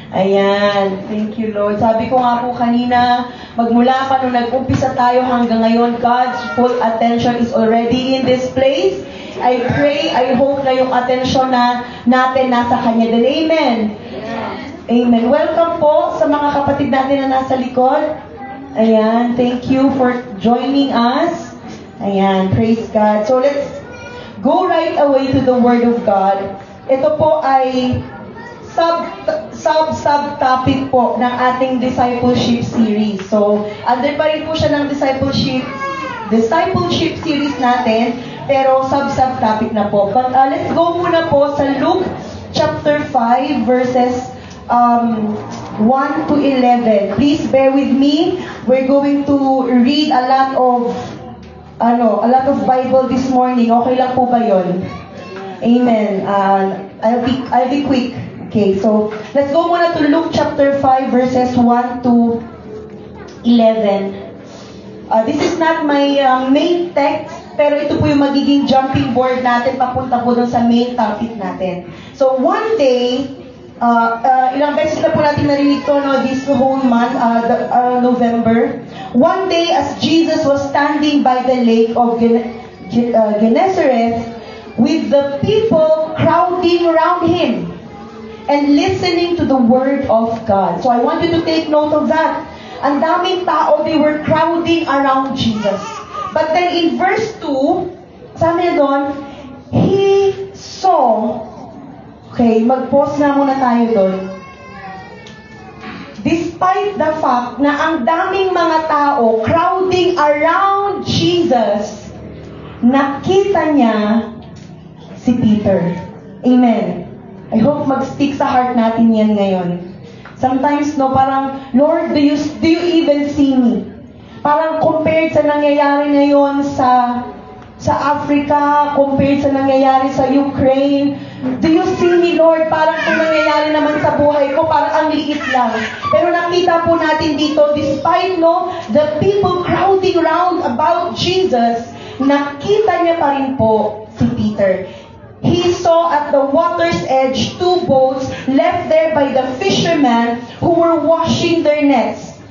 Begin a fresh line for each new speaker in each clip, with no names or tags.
Ayan. Thank you, Lord. Sabi ko nga po kanina, magmula pa nung nag-umpisa tayo hanggang ngayon, God's full attention is already in this place. I pray, I hope na yung attention natin nasa Kanya din. Amen. Amen. Welcome po sa mga kapatid natin na nasa likod. Ayan. Thank you for joining us. Ayan. Praise God. So let's go right away to the Word of God. Ito po ay subtopic po ng ating discipleship series. So, under pa rin po siya ng discipleship series natin, pero subtopic na po. But let's go muna po sa Luke chapter 5 verses 1 to 11. Please bear with me. We're going to read a lot of Bible this morning. Okay lang po ba yun? Amen. I'll be quick. Okay, so let's go muna to Luke chapter 5 verses 1 to 11. This is not my main text, pero ito po yung magiging jumping board natin papunta po dun sa main topic natin. So one day, ilang beses na po natin narinig to, no, this whole month, November. One day, as Jesus was standing by the lake of Gennesaret, with the people crowding around him and listening to the Word of God. So I want you to take note of that. Ang daming tao, they were crowding around Jesus. But then in verse 2, sabi niya doon, he saw, okay, mag-pause na muna tayo doon. Despite the fact na ang daming mga tao crowding around Jesus, nakita niya si Peter. Amen. I hope mag-stick sa heart natin yan ngayon. Sometimes, no, parang, Lord, do you even see me? Parang compared sa nangyayari ngayon sa Africa, compared sa nangyayari sa Ukraine, do you see me, Lord? Parang kung nangyayari naman sa buhay ko, parang ang liit lang. Pero nakita po natin dito, despite, no, the people crowding around about Jesus, nakita niya pa rin po si Peter. He saw at the water's edge 2 boats left there by the fishermen who were washing their nets.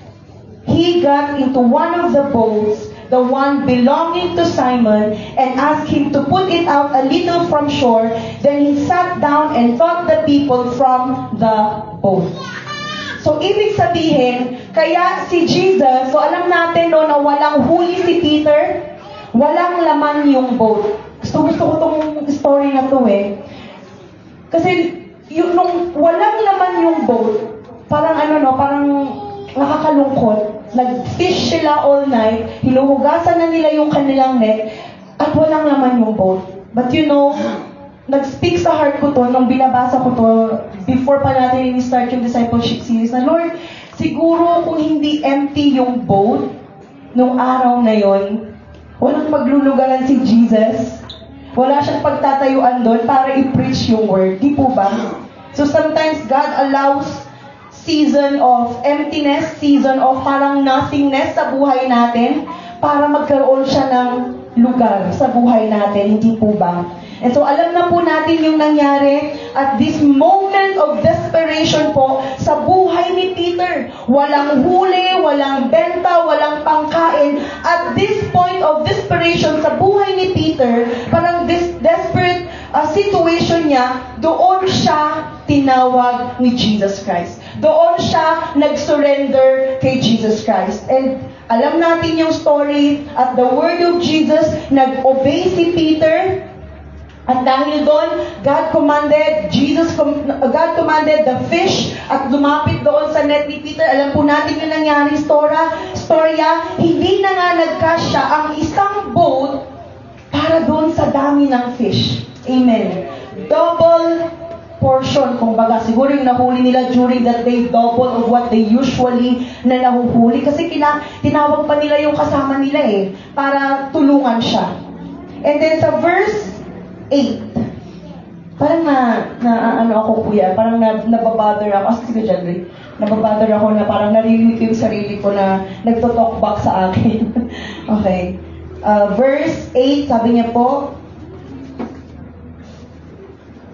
He got into one of the boats, the one belonging to Simon, and asked him to put it out a little from shore. Then he sat down and taught the people from the boat. So, ibig sabihin, kaya si Jesus, so alam natin no, na walang huli si Peter, walang laman yung boat. Gusto ko tong story na to eh. Kasi nung walang laman yung boat, parang parang nakakalungkot. Nag-fish sila all night, hinuhugasan na nila yung kanilang net, at walang laman yung boat. But nag-speak sa heart ko to, nung binabasa ko to, before pa natin i-start yung discipleship series, na Lord, siguro kung hindi empty yung boat, nung araw na yon, walang maglulugaran si Jesus, wala siyang pagtatayuan doon para i-preach yung word. Di po ba? So sometimes God allows season of emptiness, season of parang nothingness sa buhay natin para magkaroon siya ng lugar sa buhay natin. Hindi po ba? And so alam na po natin yung nangyari at this moment of desperation po sa buhay ni Peter. Walang huli, walang benta, walang pangkain. At this point of desperation sa buhay ni Peter, parang this desperate situation niya, doon siya tinawag ni Jesus Christ. Doon siya nag-surrender kay Jesus Christ. And alam natin yung story at the word of Jesus, nag-obey si Peter. At dahil doon, God commanded the fish at lumapit doon sa net ni Peter. Alam po natin yung nangyari storya, hindi na nga nagkasya ang isang boat para doon sa dami ng fish. Amen. Double portion, kumbaga. Siguro yung nahuli nila during that day, double of what they usually na nahuhuli. Kasi tinawag pa nila yung kasama nila para tulungan siya. And then sa verse 8. Parang ako kuya, parang nababother ako. Sige dyan, Ray. Nababother ako na parang narinig ko yung sarili ko na nagto-talk back sa akin. Okay. Verse 8, sabi niya po,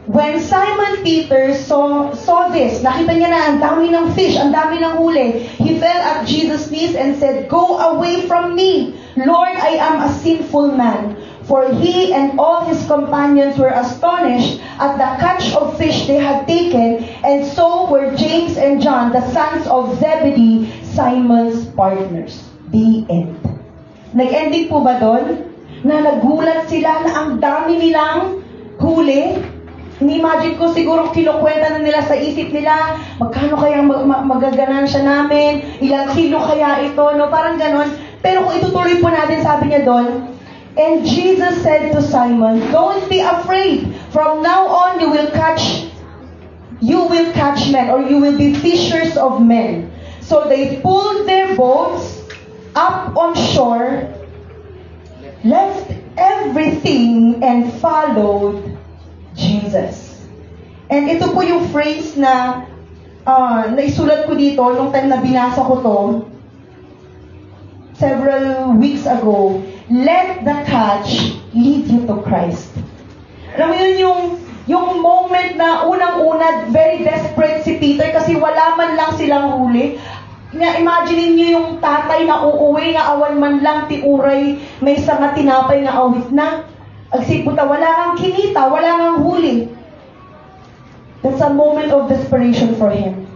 When Simon Peter saw this, nakita niya na ang dami ng fish, ang dami ng huli, he fell at Jesus' knees and said, "Go away from me, Lord, I am a sinful man." For he and all his companions were astonished at the catch of fish they had taken, and so were James and John, the sons of Zebedee, Simon's partners. The end. Nag-ending po ba doon? Na nagulat sila na ang dami nilang huli. Ni-imagine ko siguro kinukwenta na nila sa isip nila, magkano kaya magaganansya namin, ilang kilo kaya ito, no? Parang ganon. Pero kung itutuloy po natin, sabi niya doon, and Jesus said to Simon, "Don't be afraid. From now on, you will catch men, or you will be fishers of men." So they pulled their boats up on shore, left everything, and followed Jesus. And ito po yung phrase na naisulat ko dito nung time na binasa ko to several weeks ago. Let the catch lead you to Christ. Alam mo yun, yung moment na unang-una, very desperate si Peter kasi wala man lang silang huli. Imagine niyo yung tatay na uuwi, nga awan man lang ti uray, may sanga tinapay na awit na. Agsiputa, wala kang kinita, wala kang huli. That's a moment of desperation for him.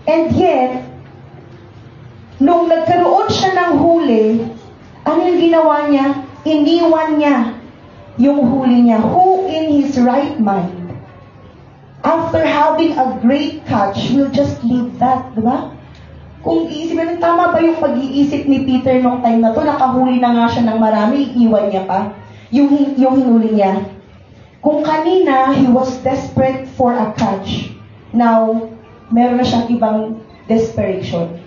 And yet, nung nagkaroon siya ng huli, ano yung ginawa niya? Iniwan niya yung huli niya. Who in his right mind, after having a great catch, will just leave that, di ba? Kung iisipin, tama ba yung pag-iisip ni Peter nung time na to, nakahuli na nga siya ng marami, iiwan niya pa? Yung hinuli niya. Kung kanina, he was desperate for a catch. Now, meron na siyang ibang desperation.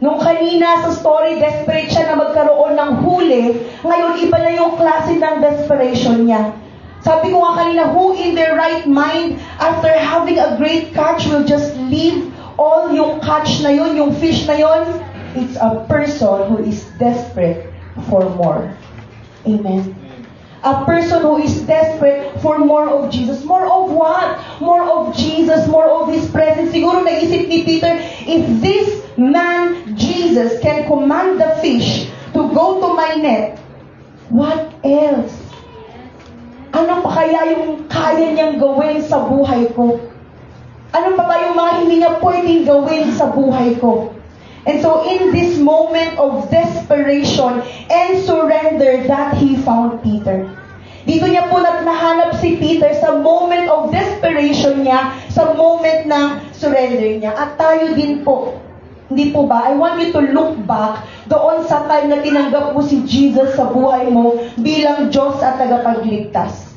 Nung kanina sa story, desperate siya na magkaroon ng huli. Ngayon, iba na yung klase ng desperation niya. Sabi ko nga kanina, who in their right mind, after having a great catch, will just leave all yung catch na yun, yung fish na yun? It's a person who is desperate for more. Amen. A person who is desperate for more of Jesus. More of what? More of Jesus, more of His presence. Siguro naisip ni Peter, if this man, Jesus, can command the fish to go to my net, what else? Ano pa kaya yung kaya niyang gawin sa buhay ko? Ano pa ba yung mga hindi niya pwedeng gawin sa buhay ko? And so in this moment of desperation and surrender that he found Peter. Dito niya po nahanap si Peter sa moment of desperation niya, sa moment na surrender niya. At tayo din po, hindi po ba? I want you to look back doon sa time na tinanggap mo si Jesus sa buhay mo bilang Diyos at tagapagligtas.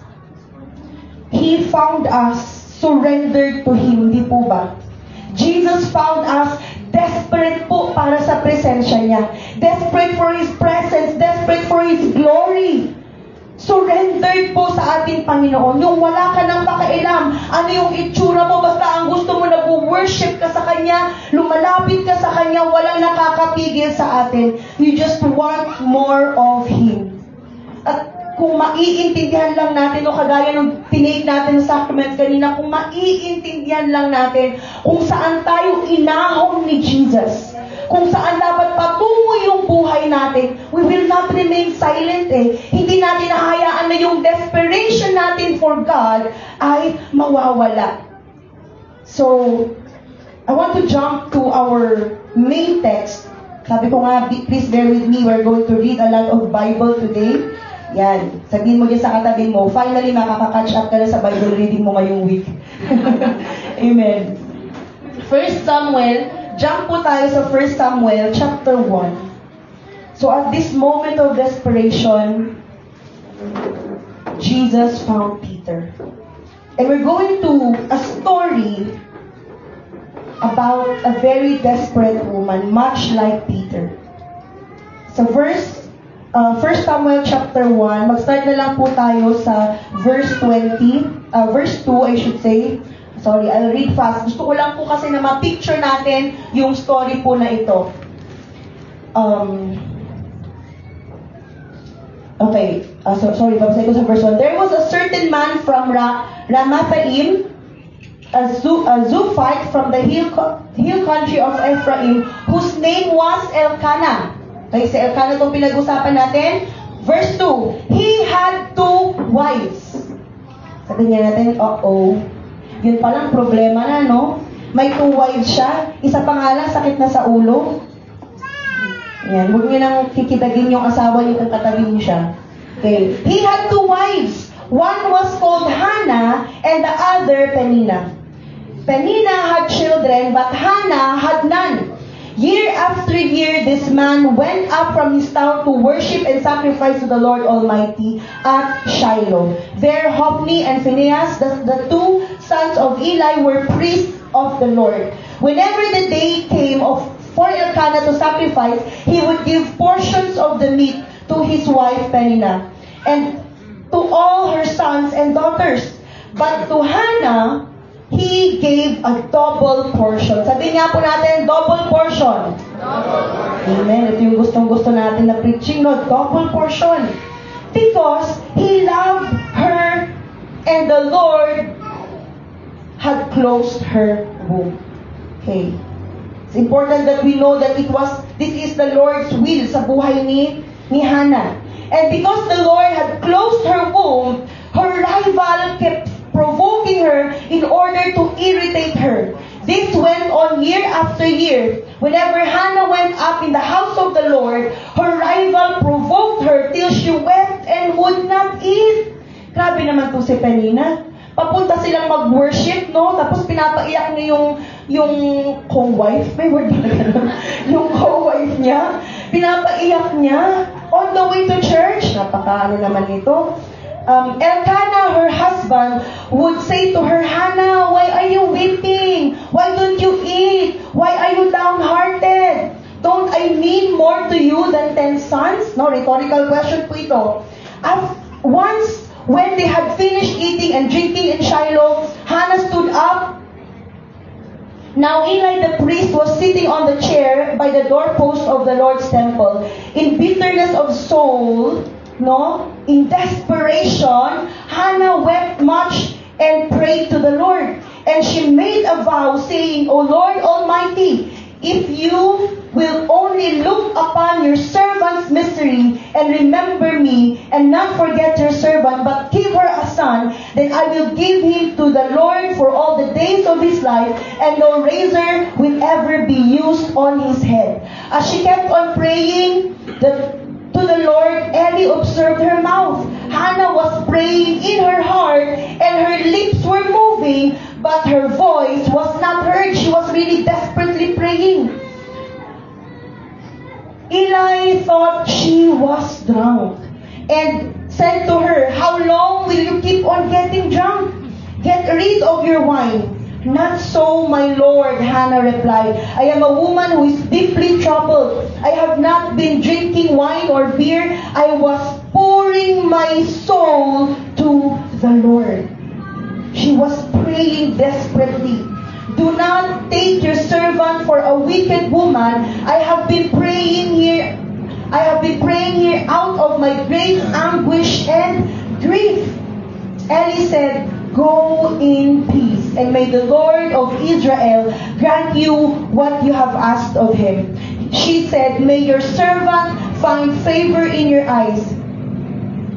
He found us surrendered to Him, hindi po ba? Jesus found us desperate po para sa presensya niya. Desperate for His presence. Desperate for His glory. Surrendered po sa ating Panginoon. Yung wala ka nang pakialam. Ano yung itsura mo? Basta ang gusto mo, nag-worship ka sa Kanya, lumalapit ka sa Kanya, walang nakakapigil sa atin. You just want more of Him. At kung maiintindihan lang natin, o kagaya nung tinake natin sa sacrament kanina, kung maiintindihan lang natin kung saan tayo inahon ni Jesus, kung saan dapat patungo yung buhay natin, we will not remain silent Hindi natin nahayaan na yung desperation natin for God ay mawawala. So, I want to jump to our main text. Sabi ko nga, please bear with me, we're going to read a lot of Bible today. Yan. Sabihin mo dyan sa katabi mo, finally makaka-catch up ka na sa Bible reading mo ngayong week. Amen. 1 Samuel, jump po tayo sa 1 Samuel chapter 1. So at this moment of desperation, Jesus found Peter. And we're going to a story about a very desperate woman, much like Peter. So 1 Samuel chapter 1, mag-start na lang po tayo sa verse 20, verse 2 I should say. Sorry, I'll read fast. Gusto ko lang po kasi na ma-picture natin yung story po na ito. Okay, sorry, babasahin ko sa verse 1. There was a certain man from Ramathaim, a Zophite from the hill country of Ephraim, whose name was Elkanah. Okay, si Elkanah itong pinag-usapan natin. Verse 2, he had 2 wives. Sabi niya natin, yun palang problema na, no? May 2 wives siya. Isa pa nga lang, sakit na sa ulo. Yan, huwag niyo nang kikidagin yung asawa niyo kung katabi niyo siya. Okay. He had 2 wives. One was called Hannah and the other Peninnah. Peninnah had children, but Hannah had none. Year after year, this man went up from his town to worship and sacrifice to the Lord Almighty at Shiloh. There, Hophni and Phinehas, the 2 sons of Eli, were priests of the Lord. Whenever the day came for Elkanah to sacrifice, he would give portions of the meat to his wife Peninnah and to all her sons and daughters. But to Hannah, he gave a double portion. Sabi nga po natin, double portion. Amen. Ito yung gustong-gusto natin na preaching, no? Double portion. Because he loved her and the Lord had closed her womb. Okay. It's important that we know that this is the Lord's will sa buhay ni Hannah. And because the Lord had closed her womb, her rival kept provoking her in order to irritate her. This went on year after year. Whenever Hannah went up in the house of the Lord, her rival provoked her till she wept and would not eat. Grabe naman to si Peninnah. Papunta silang mag-worship, no? Tapos pinapaiyak niya yung co-wife. May word ba gano'n? Yung co-wife niya. Pinapaiyak niya on the way to church. Napaka-ano naman ito. Elkanah, her husband, would say to her, Hannah, why are you weeping? Why don't you eat? Why are you downhearted? Don't I mean more to you than 10 sons? No, rhetorical question po ito. Once, when they had finished eating and drinking in Shiloh, Hannah stood up. Now Eli the priest was sitting on the chair by the doorpost of the Lord's temple. In bitterness of soul, in desperation, Hannah wept much and prayed to the Lord. And she made a vow, saying, O Lord Almighty, if you will only look upon your servant's misery and remember me and not forget your servant, but give her a son, then I will give him to the Lord for all the days of his life, and no razor will ever be used on his head. As she kept on praying to the Lord, Eli observed her mouth. Hannah was praying in her heart, and her lips were moving, but her voice was not heard. She was really desperately praying. Eli thought she was drunk and said to her, How long will you keep on getting drunk? Get rid of your wine. Not so, my Lord, Hannah replied. I am a woman who is deeply troubled. I have not been drinking wine or beer. I was pouring my soul to the Lord. She was praying desperately. Do not take your servant for a wicked woman. I have been praying here out of my great anguish and grief. Eli said, Go in peace, and may the Lord of Israel grant you what you have asked of him. She said, May your servant find favor in your eyes.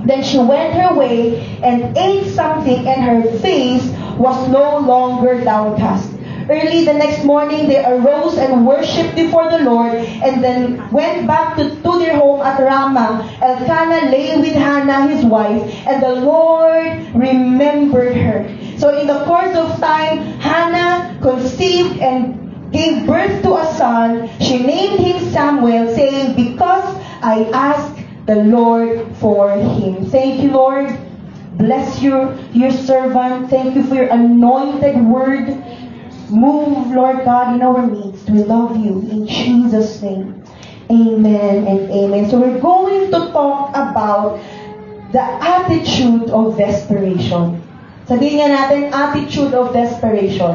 Then she went her way and ate something, and her face was no longer downcast. Early the next morning, they arose and worshipped before the Lord, and then went back to their home at Ramah. Elkanah lay with Hannah, his wife, and the Lord remembered her. So in the course of time, Hannah conceived and gave birth to a son. She named him Samuel, saying, Because I asked the Lord for him. Thank you, Lord. Bless your servant. Thank you for your anointed word. Move, Lord God, in our midst. We love you in Jesus' name. Amen and amen. So we're going to talk about the attitude of desperation. Sabihin nga natin, attitude of desperation.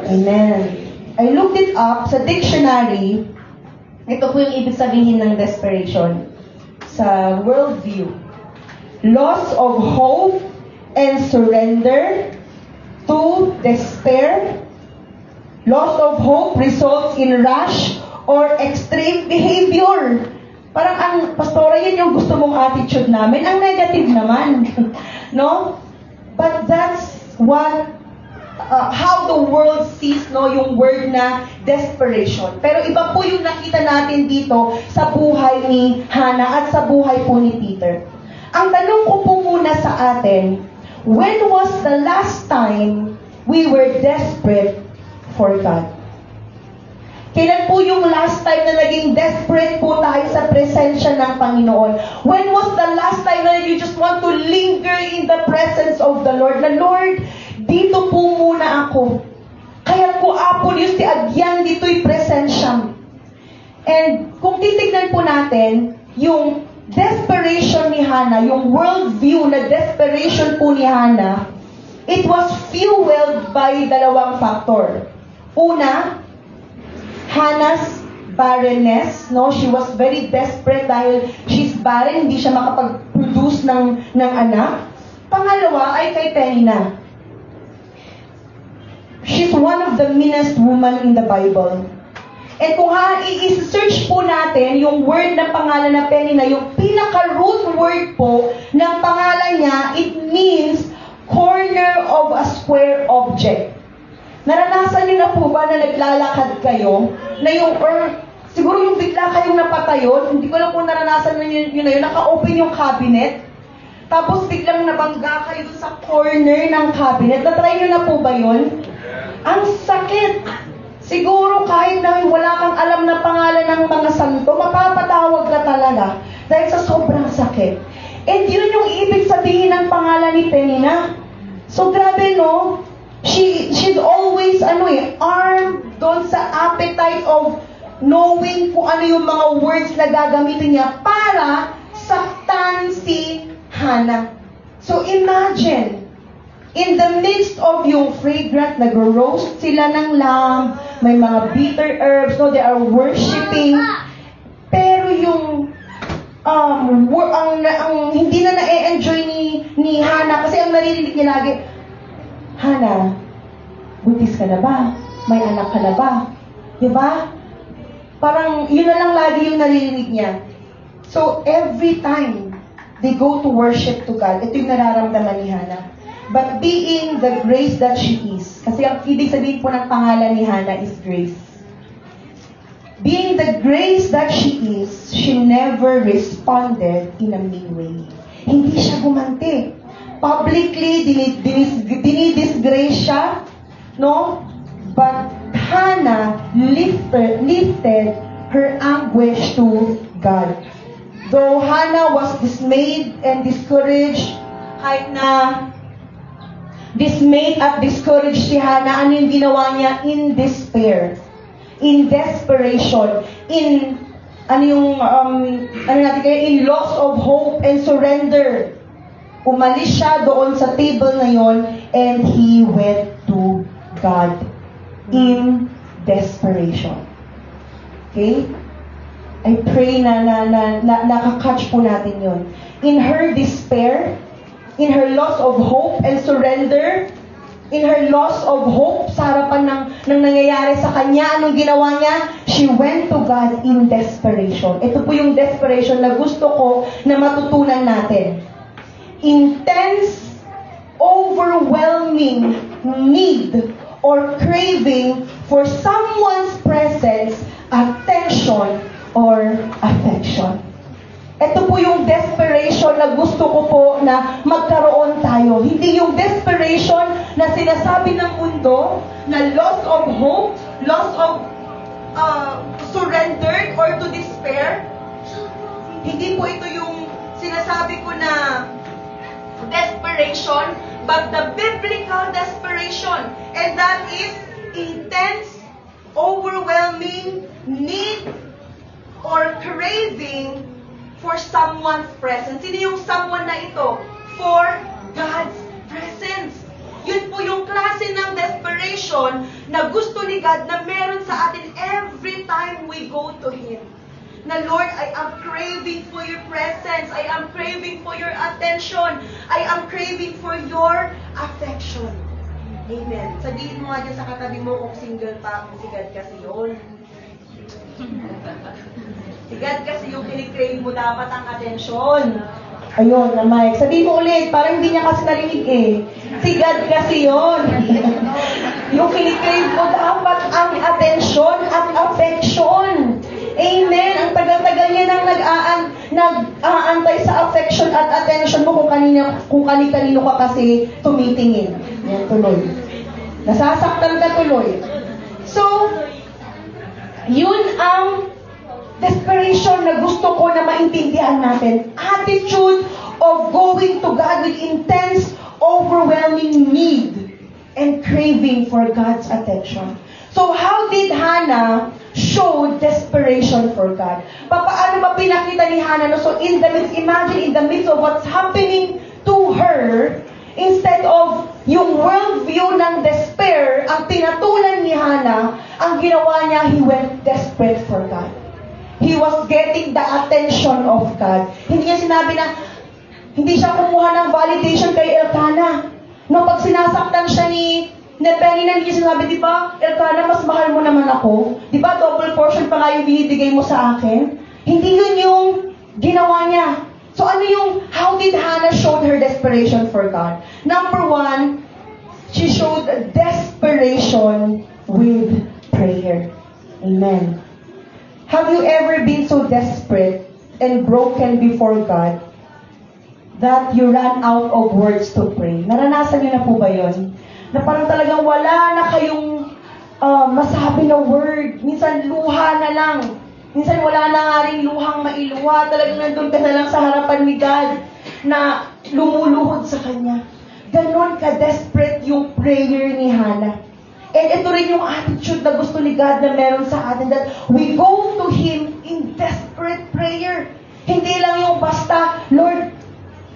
Amen. I looked it up sa dictionary. Ito po yung ibig sabihin ng desperation. sa worldview. Loss of hope and surrender to despair. Loss of hope results in rash or extreme behavior. Parang ang pastora, yan yung gusto mong attitude namin. Ang negative naman. No? But that's what how the world sees yung word na desperation. Pero iba po yung nakita natin dito sa buhay ni Hannah at sa buhay po ni Peter. Ang tanong ko po muna sa atin, when was the last time we were desperate for God? Kailan po yung last time na naging desperate po tayo sa presensya ng Panginoon? When was the last time na you just want to linger in the presence of the Lord? Na Lord, dito po muna ako. Kaya po apol yung si agyan dito'y presensya. And kung titignan po natin, yung desperation ni Hannah, yung worldview na desperation po ni Hannah, it was fueled by dalawang factor. Una, Hannah's barrenness, no? She was very desperate dahil she's barren, hindi siya makapag-produce ng anak. Pangalawa ay kay Penina. She's one of the meanest women in the Bible. And kung i-search po natin yung word ng pangalan na Penina, yung pinaka-root word po ng pangalan niya, it means corner of a square object. Naranasan niyo na po ba na naglalakad kayo, na siguro yung bigla kayong napatayon, hindi ko lang po naranasan na yun na yun, naka-open yung cabinet, tapos biglang nabangga kayo dun sa corner ng cabinet. Na-try niyo na po ba yun? Ang sakit. Siguro kahit na wala kang alam na pangalan ng mga santo, mapapatawag ka talaga dahil sa sobrang sakit. And yun yung ibig sabihin ng pangalan ni Penina. So grabe, no? She's always armed doon sa appetite of knowing kung ano yung mga words na gagamitin niya para saktan si Hannah. So imagine, in the midst of yung fragrant, nag-roast sila ng lamb, may mga bitter herbs, no, they are worshiping. Pero yung hindi na na-enjoy ni Hannah kasi ang naririnig niya lagi, Hannah, buntis ka na ba? May anak ka na ba? Diba? Parang yun na lang lagi yung naririnig niya. So every time they go to worship to God, ito yung nararamdaman ni Hannah. But being the grace that she is, kasi ang ibig sabihin po ng pangalan ni Hannah is grace. Being the grace that she is, she never responded in a mean way. Hindi siya gumanti. Publicly, dinidisgrace siya, no? But Hannah lifted her anguish to God. Though Hannah was dismayed and discouraged, kahit na dismayed at discouraged si Hannah, ano yung ginawa niya? In despair, in desperation, in in loss of hope and surrender. Umalis siya doon sa table na yon and he went to God in desperation. Okay? I pray na nakakatch po natin yon. In her despair, in her loss of hope and surrender, in her loss of hope sa harapan ng nangyayari sa kanya, anong ginawa niya? She went to God in desperation. Ito po yung desperation na gusto ko na matutunan natin. Intense, overwhelming need or craving for someone's presence, attention, or affection. Ito po yung desperation na gusto ko po na magkaroon tayo. Hindi yung desperation na sinasabi ng mundo na loss of hope, loss of surrender or to despair. Hindi po ito yung sinasabi ko na desperation, but the biblical desperation. And that is intense, overwhelming need or craving for someone's presence. Sino yung someone na ito? For God's presence. Yun po yung klase ng desperation na gusto ni God na meron sa atin every time we go to Him. Na Lord, I am craving for your presence. I am craving for your attention. I am craving for your affection. Amen. Sabihin mo nga dyan sa katabi mo kung single pa, kung sigad kasi yun. Sigad kasi yung kinikrave mo dapat ang atensyon. Ayun, na Mike. Sabihin mo ulit, parang hindi niya kasi narinig eh. Sigad kasi yun. Yung kinikrave mo dapat ang atensyon at affection. Amen. Ang tagal-tagal niya nang nag-aantay sa affection at attention mo kung kanino ka kasi tumitingin. Yan, tuloy. Nasasaktan ka tuloy. So, yun ang desperation na gusto ko na maintindihan natin. Attitude of going to God with intense, overwhelming need and craving for God's attention. So, how did Hannah show desperation for God? Paano ba pinakita ni Hannah? No? So, imagine in the midst of what's happening to her, instead of yung worldview ng despair, ang pinatulan ni Hannah, ang ginawa niya, he went desperate for God. He was getting the attention of God. Hindi niya sinabi na, hindi siya kumuha ng validation kay Elkanah. No, pag sinasaktan siya ni Penina, hindi niya sinabi, di ba, Elkanah, mas mahal mo naman ako. Di ba, double portion pa nga yung binibigay mo sa akin? Hindi yun yung ginawa niya. So ano yung, how did Hannah show her desperation for God? Number one, she showed desperation with prayer. Amen. Have you ever been so desperate and broken before God that you ran out of words to pray? Naranasan niyo na po ba yun? Na parang talagang wala na kayong masabi na word. Minsan luha na lang. Minsan wala na nga rin luhang mailuha. Talagang nandun ka na lang sa harapan ni God na lumuluhod sa Kanya. Ganon ka-desperate yung prayer ni Hannah. And ito rin yung attitude na gusto ni God na meron sa atin, that we go to Him in desperate prayer. Hindi lang yung basta, Lord,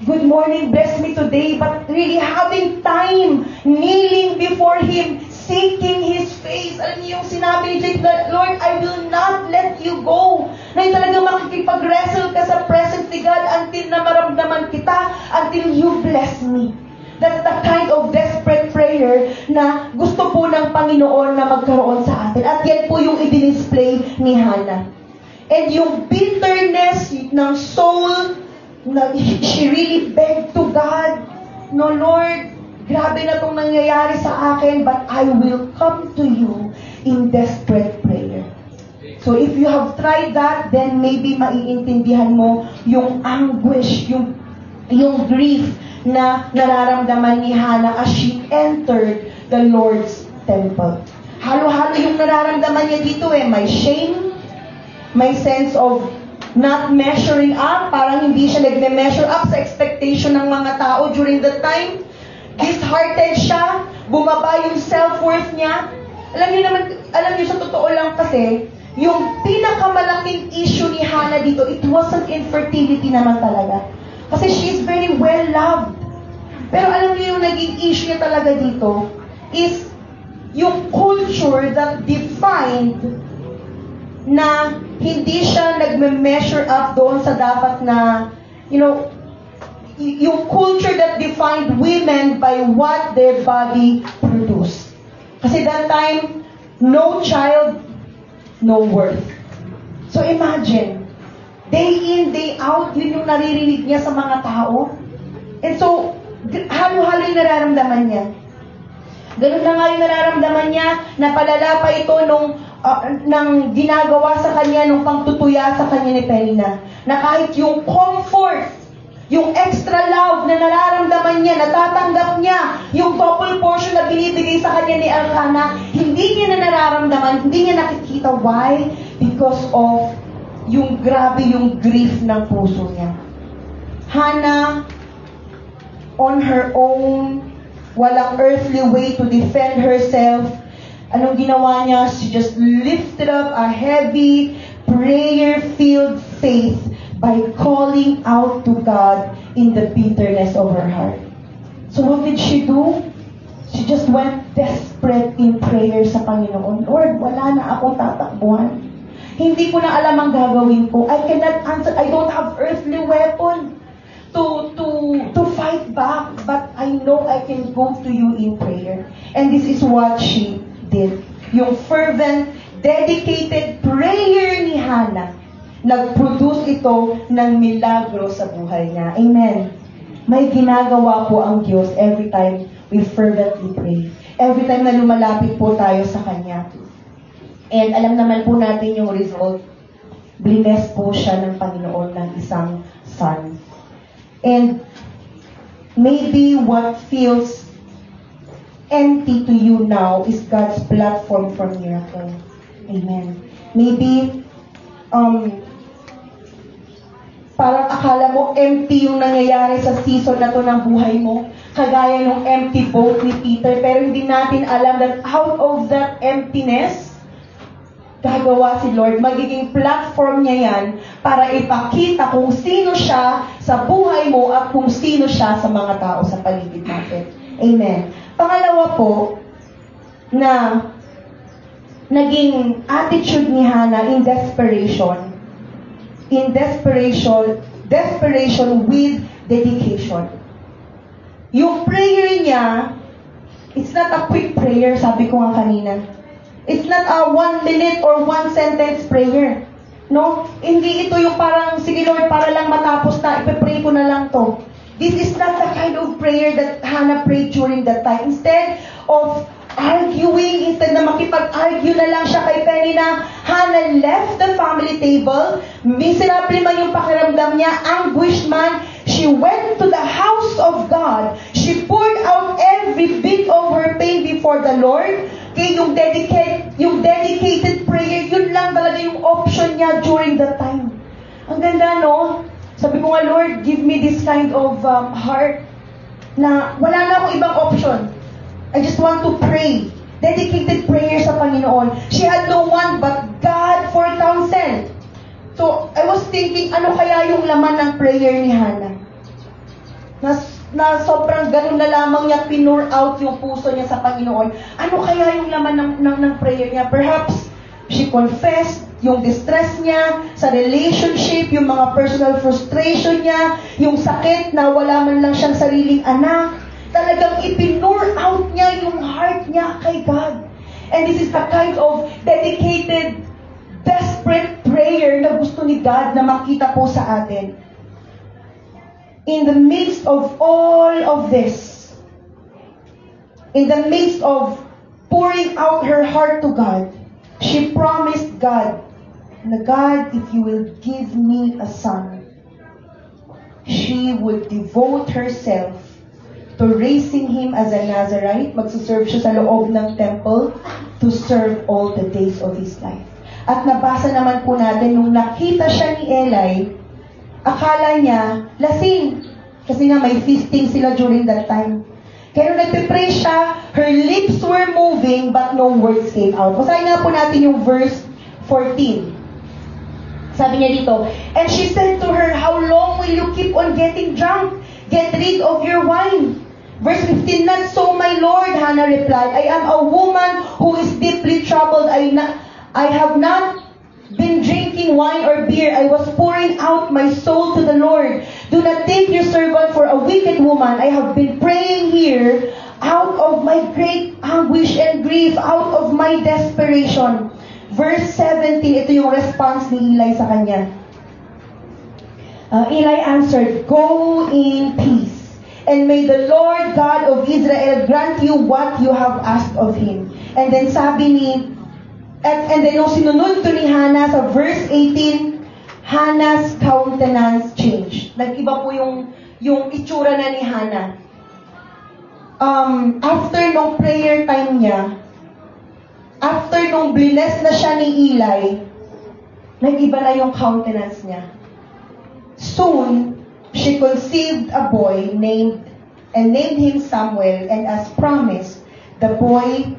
good morning, bless me today, but really having time, kneeling before Him, seeking His face. Alam niyo yung sinabi ni Jacob na, Lord, I will not let you go. Na yung talagang makikipag-wrestle ka sa presence ni God until na maramdaman kita, until you bless me. That's the kind of desperate prayer na gusto po ng Panginoon na magkaroon sa atin. At yan po yung i-display ni Hannah. And yung bitterness ng soul, she really begged to God, no Lord, grabe na itong nangyayari sa akin, but I will come to you in desperate prayer. So if you have tried that, then maybe maiintindihan mo yung anguish, yung grief na nararamdaman ni Hannah as she entered the Lord's temple. Halo-halo yung nararamdaman niya dito may shame, may sense of not measuring up, parang hindi siya nagme-measure up sa expectation ng mga tao during that time. Disheartened siya, bumaba yung self-worth niya. Alam niyo sa totoo lang kasi, yung pinakamalaking issue ni Hannah dito, it wasn't infertility naman talaga. Kasi she's very well loved. Pero alam niyo yung naging issue niya talaga dito is yung culture that defined na hindi siya nagme-measure up doon sa dapat na, yung culture that defined women by what their body produced. Kasi that time, no child, no worth. So imagine, day in, day out, yun yung naririnig niya sa mga tao. And so, halo-halo yung nararamdaman niya. Ganun na nga yung nararamdaman niya, napalala pa ito nang ginagawa sa kanya, nung pangtutuya sa kanya ni Penina. Na kahit yung comfort, yung extra love na nararamdaman niya, natatanggap niya, yung double portion na binibigay sa kanya ni Elkanah, hindi niya na nararamdaman, hindi niya nakikita. Why? Because of yung grabe yung grief ng puso niya. Hannah, on her own, walang earthly way to defend herself. Anong ginawa niya? She just lifted up a heavy, prayer-filled faith by calling out to God in the bitterness of her heart. So what did she do? She just went desperate in prayer sa Panginoon. Lord, wala na akong tatakbuhan. Hindi ko na alam ang gagawin ko. I cannot answer. I don't have earthly weapon to fight back. But I know I can go to you in prayer. And this is what she did. Yung fervent, dedicated prayer ni Hannah, nag-produce ito ng milagro sa buhay niya. Amen. May ginagawa po ang Diyos every time we fervently pray. Every time na lumalapit po tayo sa Kanya. And alam naman po natin yung result. Bless po siya ng Panginoon ng isang son. And maybe what feels empty to you now is God's platform for miracle. Amen. Maybe, parang akala mo empty yung nangyayari sa season na to ng buhay mo. Kagaya ng empty boat ni Peter. Pero hindi natin alam that out of that emptiness, gagawa si Lord. Magiging platform niya yan para ipakita kung sino siya sa buhay mo at kung sino siya sa mga tao sa paligid natin. Amen. Pangalawa po, na naging attitude ni Hannah in desperation. In desperation with dedication. Yung prayer niya, it's not a quick prayer, sabi ko nga kanina. It's not a 1 minute or 1 sentence prayer. No? Hindi ito yung parang, sige Lord, para lang matapos na, ipipray ko na lang to. This is not the kind of prayer that Hannah prayed during that time. Instead of arguing, instead na makipag-argue na lang siya kay Penina, Hannah left the family table. Miserable man yung pakiramdam niya, anguished man. She went to the house of God. She poured out every bit of her pain before the Lord. Kaya yung dedicated prayer, yun lang talaga yung option niya during that time. Ang ganda, no? Sabi ko nga, Lord, give me this kind of heart na wala na akong ibang option. I just want to pray. Dedicated prayer sa Panginoon. She had no one but God for counsel. So, I was thinking, ano kaya yung laman ng prayer ni Hannah? Na sobrang ganun na lamang niya pinur out yung puso niya sa Panginoon. Ano kaya yung laman ng prayer niya? Perhaps, she confessed yung distress niya sa relationship, yung mga personal frustration niya, yung sakit na wala man lang siyang sariling anak. Talagang ipinur out niya yung heart niya kay God. And this is the kind of dedicated, desperate prayer na gusto ni God na makita po sa atin. In the midst of all of this, in the midst of pouring out her heart to God, she promised God, na God, if you will give me a son, she would devote herself to raising him as a Nazarite. Magsuserve siya sa loob ng temple to serve all the days of his life. At nabasa naman po natin, nung nakita siya ni Eli, akala niya, lasing. Kasi nga may feasting sila during that time. Kaya nung nagpipray siya, her lips were moving but no words came out. Basahin nga po natin yung verse 14. Sabi niya dito, and she said to her, how long will you keep on getting drunk? Get rid of your wine. Verse 15, not so, my Lord, Hannah replied. I am a woman who is deeply troubled. I have not been drinking wine or beer. I was pouring out my soul to the Lord. Do not take your servant for a wicked woman. I have been praying here out of my great anguish and grief, out of my desperation. Verse 17, ito yung response ni Eli sa kanya. Eli answered, go in peace, and may the Lord God of Israel grant you what you have asked of Him. And then sabi ni, and then yung sinunod to ni Hannah sa verse 18, Hannah's countenance changed. Nag-iba po yung itsura na ni Hannah. After nung prayer time niya, after nung bless na siya ni Eli, nag-iba na yung countenance niya. Soon, she conceived a boy named him Samuel, and as promised, the boy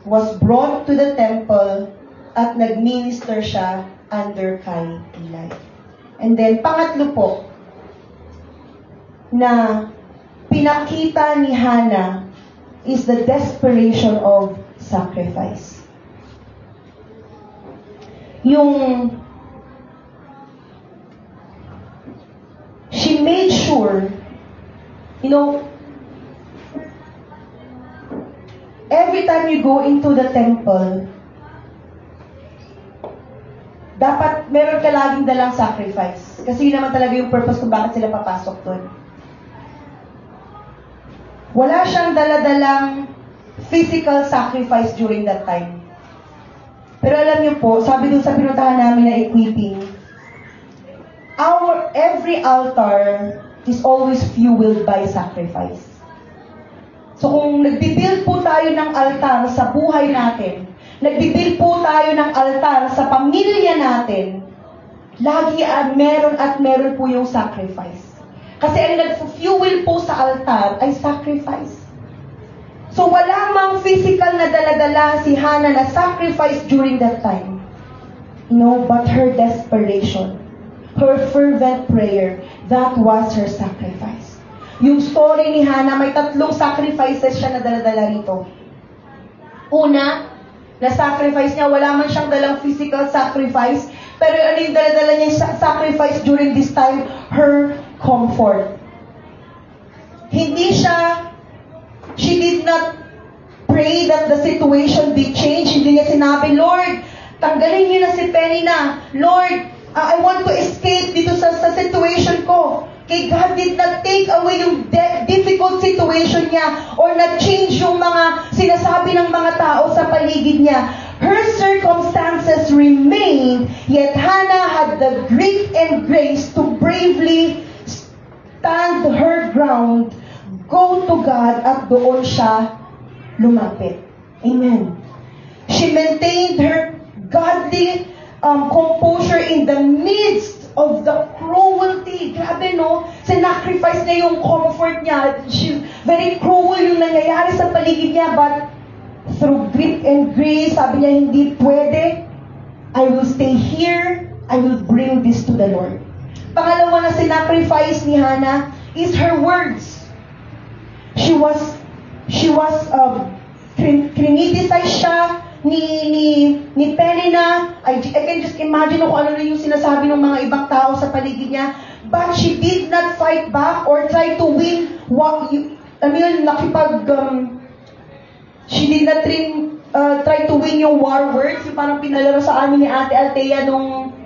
was brought to the temple at nagminister siya under kay Eli. And then, pangatlo po, na pinakita ni Hannah is the desperation of sacrifice. yung she made sure, every time you go into the temple, dapat meron ka laging dalang sacrifice. Kasi yun naman talaga yung purpose kung bakit sila papasok doon. Wala siyang daladalang physical sacrifice during that time. Pero alam niyo po, sabi dun sa pinuntahan namin na equipping, every altar is always fueled by sacrifice. So kung nagbibuild po tayo ng altar sa buhay natin, nagbibuild po tayo ng altar sa pamilya natin, lagi meron po yung sacrifice. Kasi ang nag-fuel po sa altar ay sacrifice. So wala mang physical na daladala si Hannah na sacrifice during that time. But her desperation, her fervent prayer, that was her sacrifice. Yung story ni Hannah, may 3 sacrifices siya na daladala rito. Una, na-sacrifice niya, wala man siyang dalang physical sacrifice, pero ano yung daladala niya sacrifice during this time? Her comfort. She did not pray that the situation be changed. Hindi niya sinabi, Lord, tanggalin niyo na si Penina. Lord, I want to escape dito sa situation ko. Okay, God did not take away yung difficult situation niya or na-change yung mga sinasabi ng mga tao sa paligid niya. Her circumstances remained, yet Hannah had the grit and grace to bravely stand her ground, go to God, at doon siya lumapit. Amen. She maintained her godly composure in the midst of the cruelty. Grabe, no? Sinacrifice niya yung comfort niya. Very cruel yung nangyayari sa paligid niya, but through grit and grace, sabi niya, hindi pwede. I will stay here. I will bring this to the Lord. Pangalawa na sinacrifice ni Hannah is her words. She was criticized siya ni Penina. I can just imagine kung ano na yung sinasabi ng mga ibang tao sa paligid niya. But she did not fight back or try to win she did not try to win yung war words. Yung parang pinalaro sa amin ni Ate Althea nung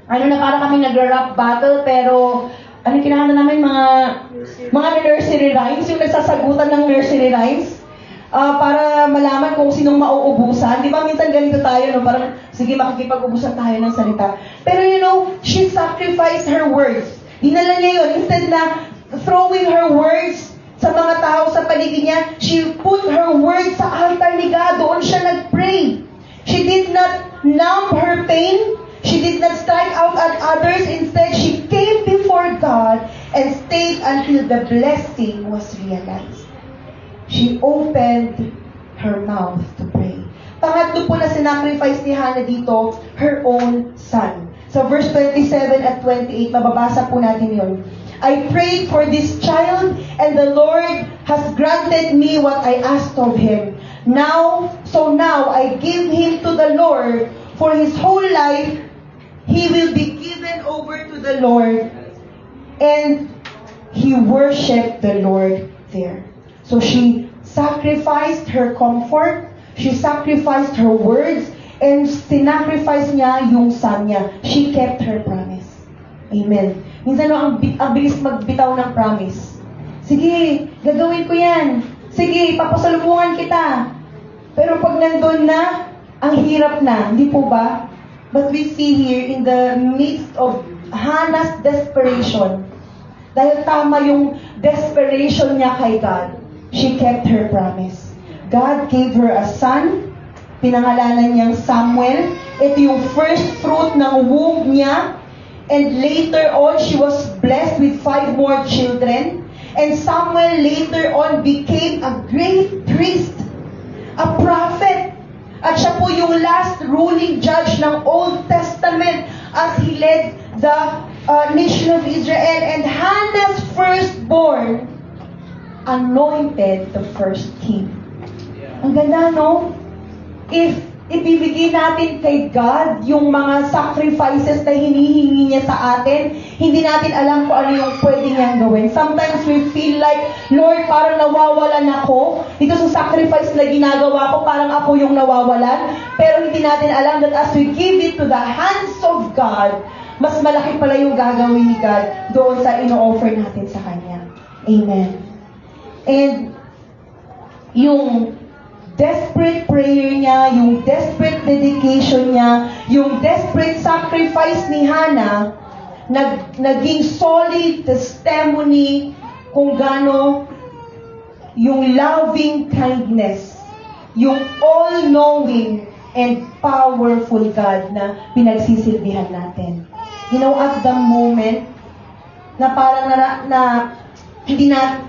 para kami nagra-rap battle, pero kinahanda namin mga nursery rhymes, yung nagsasagutan ng nursery rhymes. Para malaman kung sinong mauubusan. Di ba minsan ganito tayo, no? Parang, sige, makikipag-ubusan tayo ng salita. Pero she sacrificed her words. Dinala niya yun. Instead na throwing her words sa mga tao sa paligid niya, she put her words sa altar ni God. Doon siya nag-pray. She did not numb her pain. She did not strike out at others. Instead, she came before God and stayed until the blessing was realized. She opened her mouth to pray. Pangatlo po na sinacrifice ni Hannah dito, her own son. So verse 27 at 28, mababasa po natin yun. I prayed for this child, and the Lord has granted me what I asked of him. Now I give him to the Lord. For his whole life, he will be given over to the Lord. And he worshiped the Lord there. So she sacrificed her comfort, she sacrificed her words, and sinacrifice niya yung son niya. She kept her promise. Amen. Minsan ang bilis magbitaw ng promise. Sige, gagawin ko yan. Sige, papasalubungan kita. Pero pag nandun na, ang hirap na. Hindi po ba? But we see here in the midst of Hannah's desperation, dahil tama yung desperation niya kay God, she kept her promise. God gave her a son, pinangalanan niyang Samuel. Ito yung first fruit ng womb niya. And later on, she was blessed with 5 more children. And Samuel later on became a great priest, a prophet. At siya po yung last ruling judge ng Old Testament as he led the nation of Israel. And Hannah's firstborn anointed the first king. Ang ganda, no? If ibibigay natin kay God yung mga sacrifices na hinihingi niya sa atin, hindi natin alam kung ano yung pwede niyang gawin. Sometimes we feel like, Lord, parang nawawalan ako. Dito sa sacrifice na ginagawa ko, parang ako yung nawawalan. Pero hindi natin alam that as we give it to the hands of God, mas malaki pala yung gagawin ni God doon sa ino-offer natin sa Kanya. Amen. And yung desperate prayer niya, yung desperate dedication niya, yung desperate sacrifice ni Hannah, naging solid testimony kung gaano yung loving kindness, yung all-knowing and powerful God na pinagsisilbihan natin. You know, at the moment, na parang hindi na,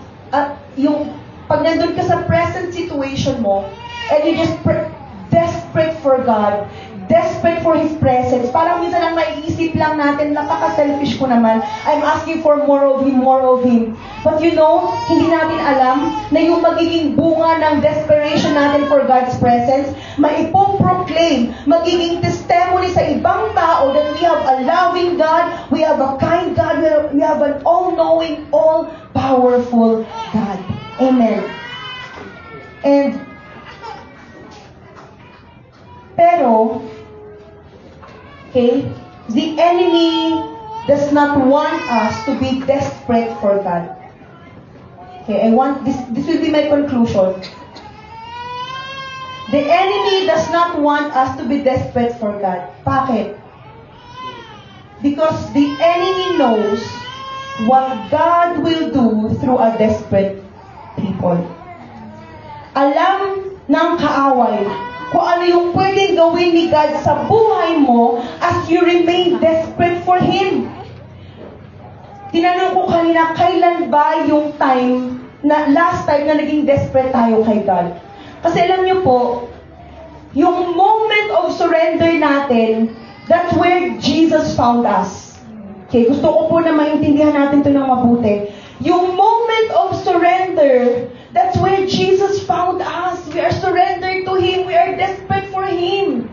yung pag nandun ka sa present situation mo, and you just desperate for God, desperate for His presence, parang minsan ang naiisip lang natin, napaka-selfish ko naman, I'm asking for more of Him, more of Him. But you know, hindi natin alam na yung magiging bunga ng desperation natin for God's presence, maipoproclaim, magiging testimony sa ibang tao that we have a loving God, we have a kind God, we have an all-knowing, all-powerful God. Amen. Pero, okay, the enemy does not want us to be desperate for God. Okay, I want this will be my conclusion. The enemy does not want us to be desperate for God. Bakit? Because the enemy knows what God will do through a desperate people. Alam ng kaaway kung ano yung pwedeng gawin ni God sa buhay mo as you remain desperate for Him. Tinanong ko kanina, kailan ba yung last time na naging desperate tayo kay God? Kasi alam niyo po, yung moment of surrender natin, that's where Jesus found us. Okay, gusto ko po na maintindihan natin ito ng mabuti. Yung moment of surrender, that's where Jesus found us. We are surrendered to Him. We are desperate for Him.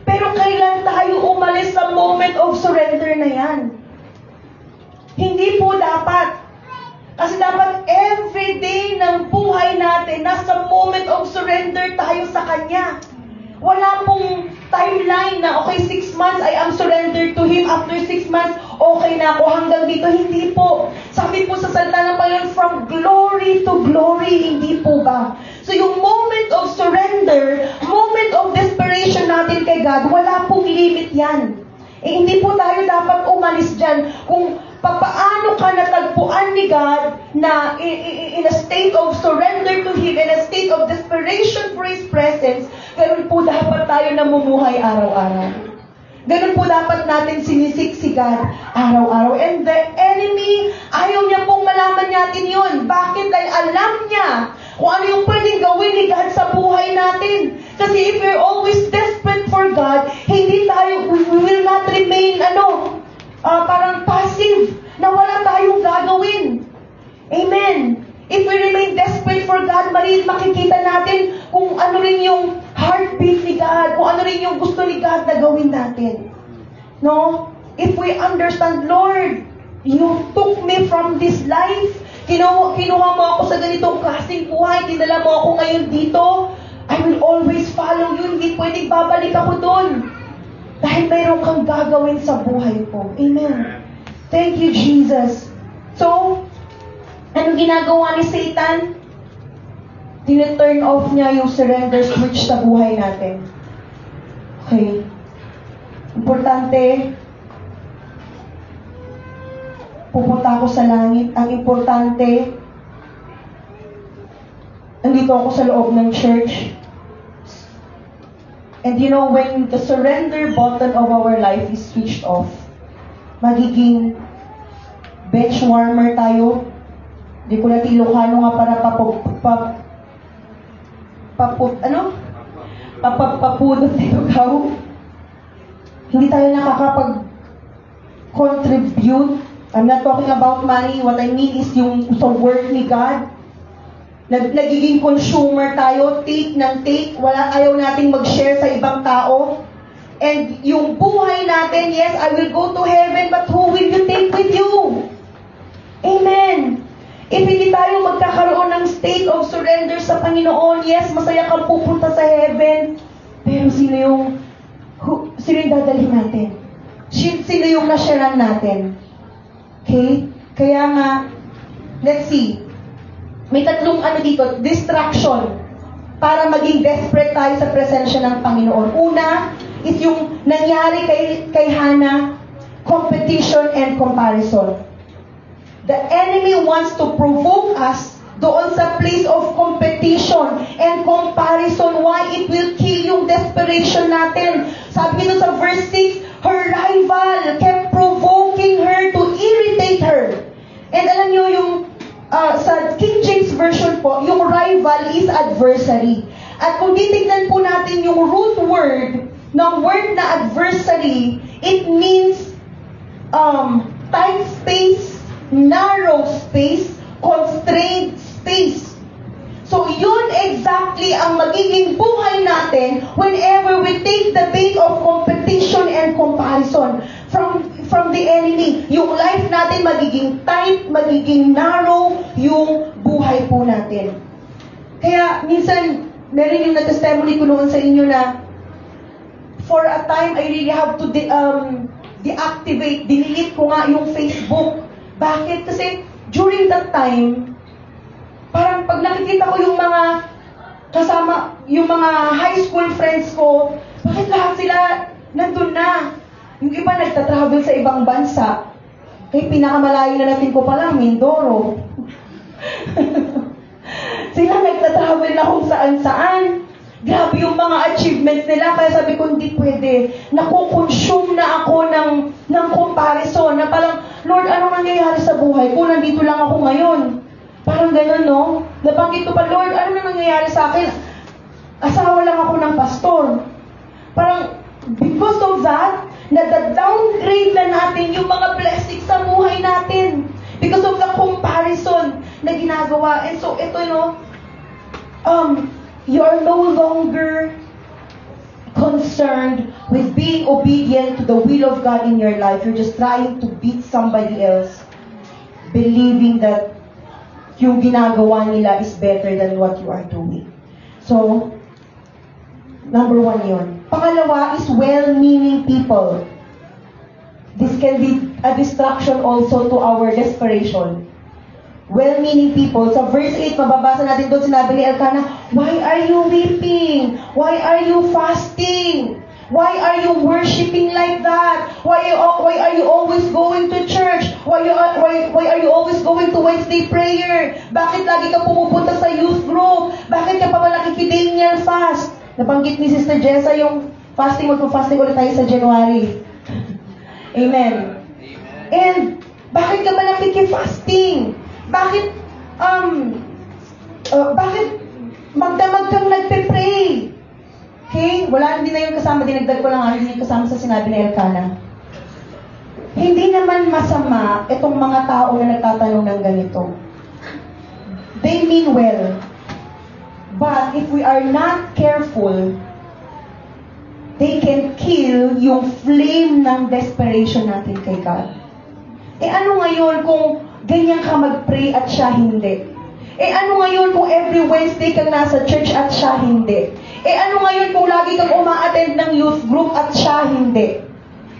Pero kailan tayo umalis sa moment of surrender na yan? Hindi po dapat. Kasi dapat every day ng buhay natin, nasa moment of surrender tayo sa Kanya. Wala pong timeline na, okay, 6 months, I am surrendered to Him. After 6 months, okay na ako hanggang dito. Hindi po. Sabi po sa salita ng Panginoon, from glory to glory, hindi po ba? So yung moment of surrender, moment of desperation natin kay God, wala pong limit yan. Hindi po tayo dapat umalis dyan kung papaano ka natagpuan ni God na in a state of surrender to Him, in a state of desperation for His presence, ganun po dapat tayo namumuhay araw-araw. Ganun po dapat natin sinisik si God araw-araw. And the enemy, ayaw niya pong malaman natin yun. Bakit? Dahil alam niya kung ano yung pwedeng gawin ni God sa buhay natin. Kasi if we're always desperate for God, hindi tayo, we will not remain, parang passive, na wala tayong gagawin. Amen. If we remain desperate for God, makikita natin kung ano rin yung heartbeat ni God, kung ano rin yung gusto ni God na gawin natin. No? If we understand, Lord, you took me from this life, kinuha mo ako sa ganitong klaseng buhay, dinala mo ako ngayon dito, I will always follow you, hindi pwedeng babalik ako doon. Dahil mayroon kang gagawin sa buhay ko. Amen. Thank you, Jesus. So, anong ginagawa ni Satan? Tine-turn off niya yung surrender switch sa buhay natin. Okay. Importante, pupunta ako sa langit. Ang importante, nandito ako sa loob ng church. And you know, when the surrender button of our life is switched off, magiging bench warmer tayo. Di ko natin Ilocano nga para papapudot na lugaw. Hindi tayo nakakapag-contribute. I'm not talking about money. What I mean is yung sa work ni God. Nagiging consumer tayo, take ng take. Ayaw nating mag-share sa ibang ibang tao. And yung buhay natin, yes, I will go to heaven, but who will you take with you? Amen. If hindi tayo magkakaroon ng state of surrender sa Panginoon, yes, masaya kang pupunta sa heaven. Pero sino yung dadalhin natin? Sino yung nasyaran natin? Okay? Kaya nga, let's see. May tatlong dito, distraction para maging desperate tayo sa presensya ng Panginoon. Una is yung nangyari kay Hannah, competition and comparison. The enemy wants to provoke us doon sa place of competition and comparison. Why? It will kill yung desperation natin. Sabi dito sa verse 6, her rival kept provoking her to irritate her. And alam nyo yung sa King James Version po, yung rival is adversary. At kung titignan po natin yung root word ng word na adversary, it means tight space, narrow space, constrained space. So yun exactly ang magiging buhay natin whenever we take the bait of competition and comparison from the enemy. Yung life natin magiging tight, magiging narrow yung buhay po natin. Kaya minsan, meron yung na-testimony ko noon sa inyo na for a time, I really have to deactivate, delete ko nga yung Facebook. Bakit? Kasi during that time, parang pag nakikita ko yung mga kasama, yung mga high school friends ko, bakit lahat sila nandun na? Yung iba nagtatravel sa ibang bansa. Kaya pinakamalayo na natin ko pala, Mindoro. Sila nagtatravel na kung saan-saan. Grabe yung mga achievements nila. Kaya sabi ko, hindi pwede. Nakukonsume na ako ng comparison. Na parang, Lord, ano nangyayari sa buhay ko? Nandito lang ako ngayon. Parang ganun, no? Nabanggit ko pa, Lord, ano na nangyayari sa akin? Asawa lang ako ng pastor. Parang, because of that, na-downgrade na natin yung mga blessings sa buhay natin. Because of the comparison na ginagawa. And so, ito, you are no longer concerned with being obedient to the will of God in your life. You're just trying to beat somebody else, believing that yung ginagawa nila is better than what you are doing. So, number 1 yun. Pangalawa is well-meaning people. This can be a distraction also to our desperation. Well-meaning people. Sa verse 8, mababasa natin doon, sinabi ni Elkanah, why are you weeping? Why are you fasting? Why are you worshiping like that? Why are you always going to church? Why are you always going to Wednesday prayer? Bakit lagi ka pumupunta sa youth group? Bakit ka pa ba nakikidaniel fast? Nabanggit ni Sister Jessa yung fasting. Magpo-fasting ulit tayo sa January. Amen. And bakit ka ba nakikifasting? Bakit magdamag kang nagpe-pray? Okay? Hindi na yung kasama, dinagdag ko lang hindi yung kasama sa sinabi ni Elkanah. Hindi naman masama itong mga tao na nagtatanong ng ganito. They mean well. But if we are not careful, they can kill yung flame ng desperation natin kay God. Ano ngayon kung ganyan ka mag-pray at siya hindi? Ano ngayon kung every Wednesday kang nasa church at siya hindi? Ano ngayon kung lagi kang uma-attend ng youth group at siya hindi?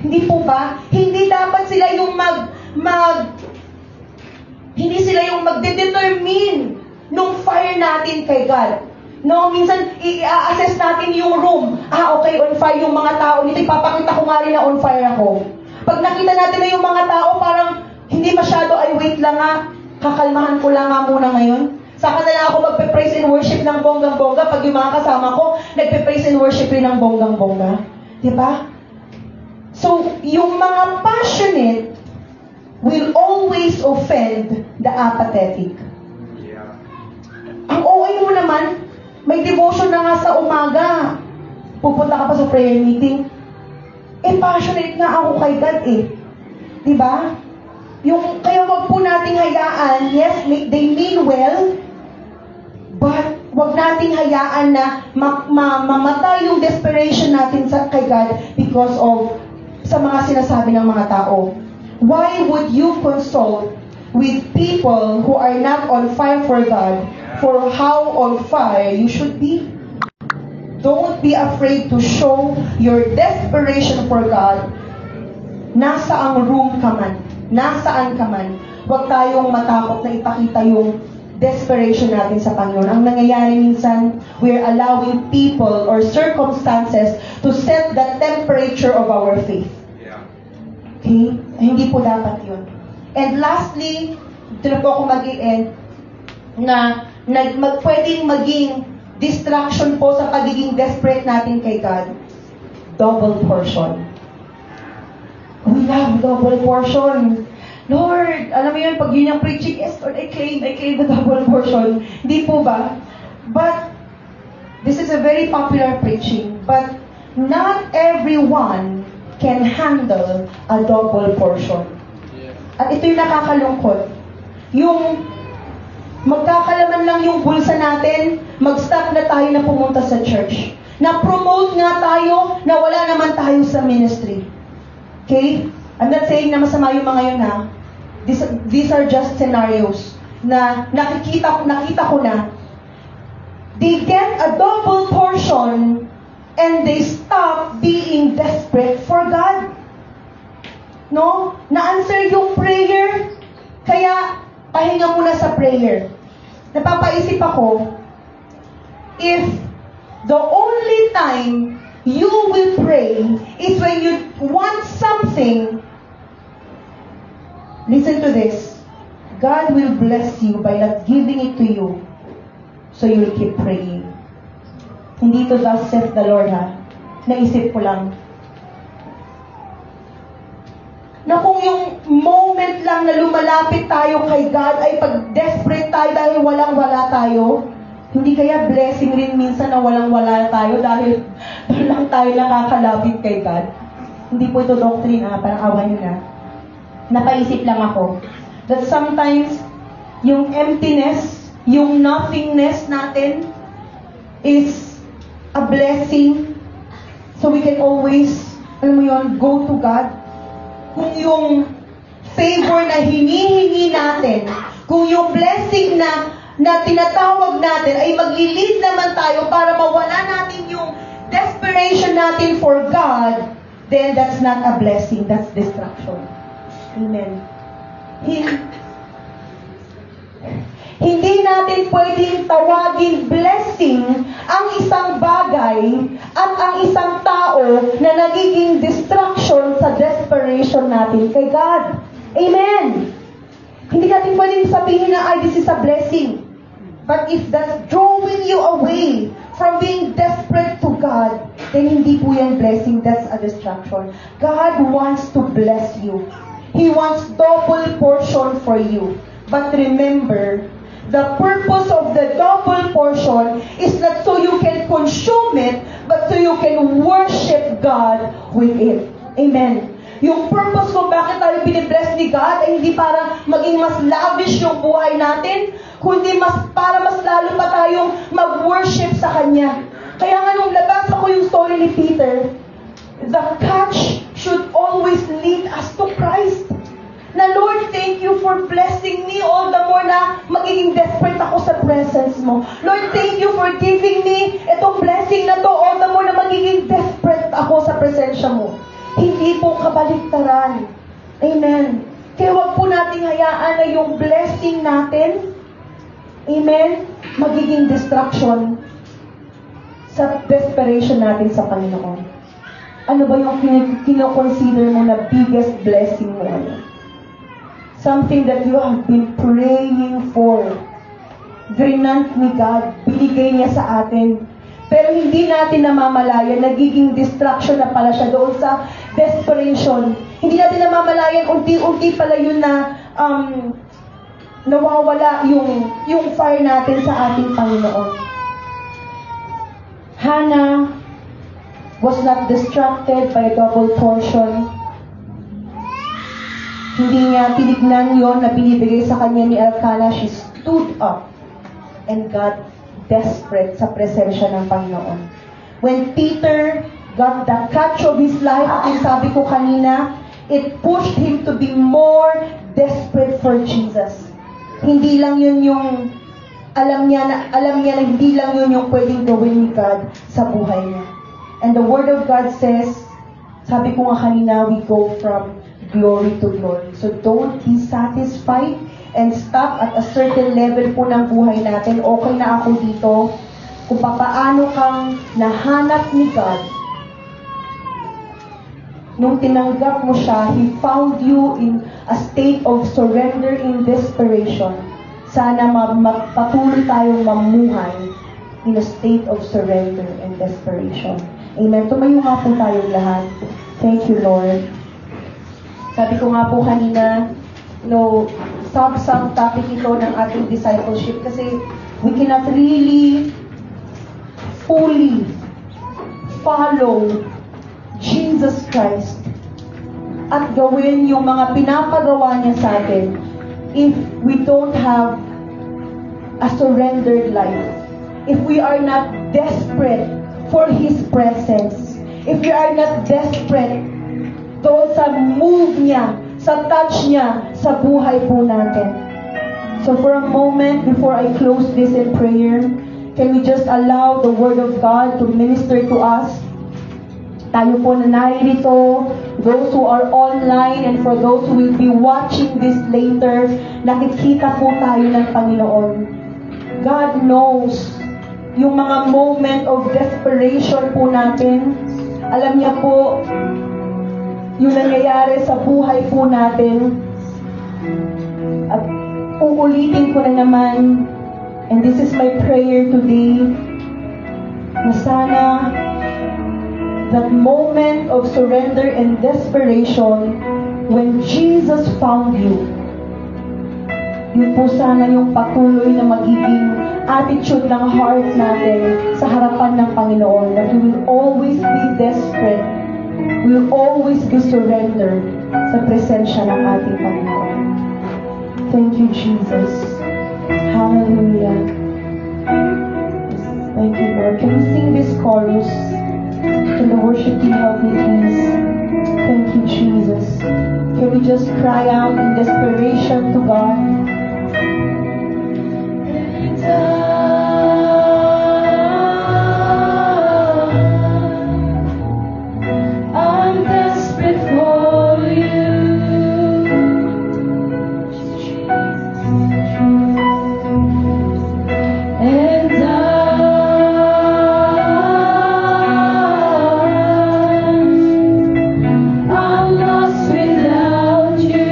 Hindi po ba? Hindi dapat sila yung hindi sila yung magde-determine nung fire natin kay God. No, minsan i-assess natin yung room. Okay, on fire yung mga tao dito. Ipapakita ko nga rin na on fire ako. Pag nakita natin na yung mga tao parang hindi masyado, ay wait lang nga, kakalmahan ko lang nga muna ngayon. Saka na lang ako magpe-praise and worship ng bonggang-bongga pag yung mga kasama ko, nagpe-praise and worship rin ng bonggang-bongga. Diba? So, yung mga passionate will always offend the apathetic. Yeah. Ang OA mo naman, may devotion na nga sa umaga. Pupunta ka pa sa prayer meeting. Passionate nga ako kay God Diba? Kaya wag po nating hayaan, yes, they mean well, but wag nating hayaan na mamatay yung desperation desperation natin kay God because of sa mga sinasabi ng mga tao. Why would you consult with people who are not on fire for God for how on fire you should be? Don't be afraid to show your desperation for God. Nasaang room ka man, nasaan ka man, huwag tayong matakot na ipakita yung desperation natin sa Panginoon. Ang nangyayari minsan, we're allowing people or circumstances to set the temperature of our faith. Okay? Hindi po dapat yun. And lastly, ito na po ako mag-i-end, na pwedeng maging distraction po sa pagiging desperate natin kay God. Double portion. We love double portion. Lord, alam mo yun, pag yun yung preaching, yes, Lord, I claim the double portion. Hindi po ba? But, this is a very popular preaching, but not everyone can handle a double portion. At ito yung nakakalungkot. Yung magkakalaman lang yung bulsa natin, mag-stop na tayo na pumunta sa church. Na-promote nga tayo na wala naman tayo sa ministry. Okay? I'm not saying na masama yung mga yun ha. These are just scenarios na nakita ko na they get a double portion and they stop being desperate for God. No? Na-answer yung prayer, kaya pahinga muna sa prayer. Napapaisip ako, if the only time you will pray is when you want something, listen to this. God will bless you by not giving it to you, so you will keep praying. Hindi to thus saith the Lord ha. Naisip ko lang. Na kung yung moment lang na lumalapit tayo kay God ay pag-desperate tayo dahil walang-wala tayo, hindi kaya blessing rin minsan na walang-wala tayo dahil lang tayo nakakalapit kay God? Hindi po ito doctrine parang awan nyo na. Napaisip lang ako that sometimes yung emptiness, yung nothingness natin is a blessing, so we can always, alam mo yun, go to God. Kung yung favor na hinihingi natin, kung yung blessing na tinatawag natin ay mag-lead naman tayo para mawala natin yung desperation natin for God, then that's not a blessing, that's distraction. Amen. Hindi natin pwedeng tawagin blessing ang isang bagay at ang isang tao na nagiging distraction sa desperation natin kay God. Amen. Hindi natin pwedeng sabihin na, this is a blessing. But if that's drawing you away from being desperate to God, then hindi po yan blessing, that's a distraction. God wants to bless you. He wants double portion for you. But remember, the purpose of the double portion is not so you can consume it, but so you can worship God with it. Amen. Yung purpose kung bakit tayo binibless ni God ay hindi para maging mas lavish yung buhay natin, kundi para mas lalo pa tayong mag-worship sa Kanya. Kaya nga nung nabasa ko yung story ni Peter, the catch should always lead us to Christ. Na Lord, thank you for blessing me all the more na magiging desperate ako sa presence mo. Lord, thank you for giving me itong blessing na to all the more na magiging desperate ako sa presensya mo. Hindi po kabaliktaran. Amen. Kaya wag po nating hayaan na yung blessing natin, amen, magiging distraction sa desperation natin sa Panginoon. Ano ba yung kino-consider mo na biggest blessing mo? Something that you have been praying for. Grinant ni God, binigay niya sa atin. Pero hindi natin namamalayan, nagiging distraction na pala siya doon sa desperation. Hindi natin namamalayan, unti-unti pala yun na nawawala yung fire natin sa ating Panginoon. Hannah was not distracted by a double portion. Hindi niya tinignan yon na binibigay sa kanya ni Elkanah. She stood up and got desperate sa presensya ng Panginoon. When Peter got the catch of his life. At yung sabi ko kanina, it pushed him to be more desperate for Jesus. Hindi lang yun yung alam niya na hindi lang yun yung pwedeng gawin ni God sa buhay niya. And the Word of God says, sabi ko nga kanina, we go from glory to glory. So don't be satisfied and stop at a certain level po ng buhay natin. Okay na ako dito. Kung paano kang nahanap ni God, nung tinanggap mo siya, He found you in a state of surrender in desperation. Sana magpatuloy tayong mamuhay in a state of surrender and desperation. Amen. Tumayo nga po tayong lahat. Thank you, Lord. Sabi ko nga po kanina, sub topic ito ng ating discipleship kasi we cannot really fully follow Jesus Christ at gawin yung mga pinapagawa niya sa atin if we don't have a surrendered life. If we are not desperate for His presence. If we are not desperate doon sa move niya, sa touch niya, sa buhay po natin. So for a moment, before I close this in prayer, can we just allow the Word of God to minister to us? Tayo po na narito, those who are online and for those who will be watching this later, nakikita po tayo ng Panginoon. God knows yung mga moment of desperation po natin. Alam niya po yung nangyayari sa buhay po natin. At uulitin ko na naman, and this is my prayer today, na sana that moment of surrender and desperation when Jesus found you, yun po sana yung patuloy na magiging attitude ng heart natin sa harapan ng Panginoon, that we will always be desperate, we will always be surrendered sa presensya ng ating Panginoon. Thank you, Jesus. Hallelujah. Thank you, Lord. Can we sing this chorus? Can the worship team help me, please? Thank you, Jesus. Can we just cry out in desperation to God? I'm desperate for you. I'm lost without you.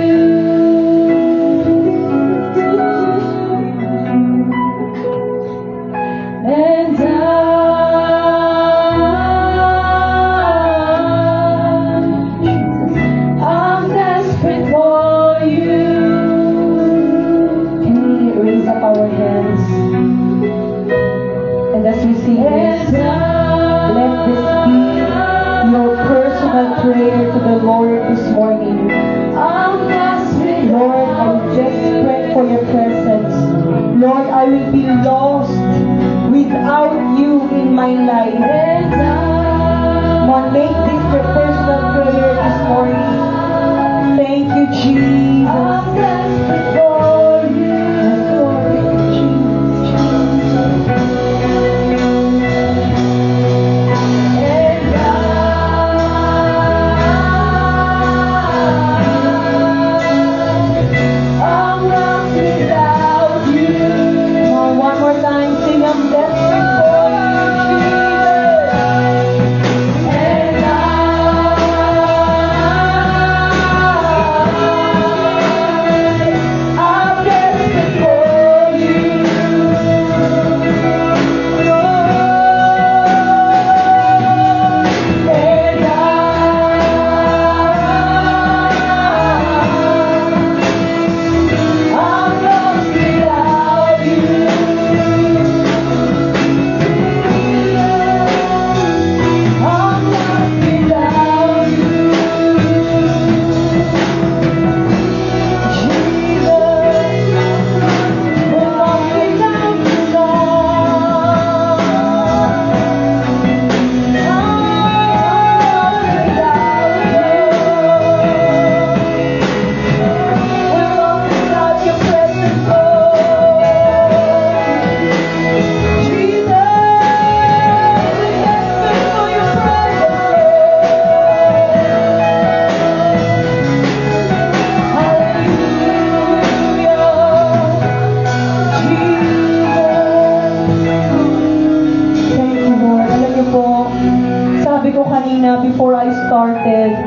ko kanina before I started,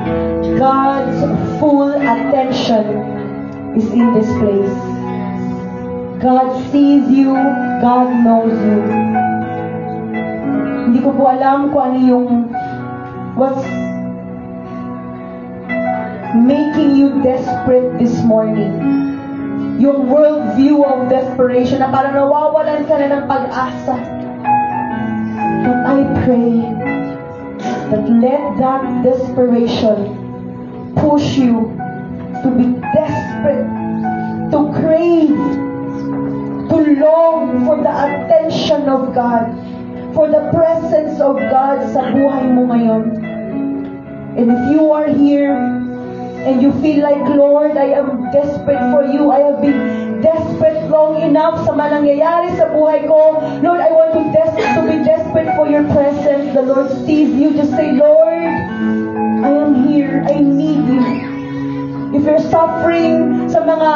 God's full attention is in this place. God sees you, God knows you. Hindi ko po alam kung ano yung what's making you desperate this morning. Yung worldview of desperation na parang nawawalan ka na ng pag-asa. But I pray that let that desperation push you to be desperate, to crave, to long for the attention of God, for the presence of God sa buhay mo ngayon. And if you are here and you feel like, Lord, I am desperate for you. I have been desperate long enough sa mga nangyayari sa buhay ko. Lord, I want to be desperate for your presence. The Lord sees you. Just say, Lord, I am here. I need you. If you're suffering sa mga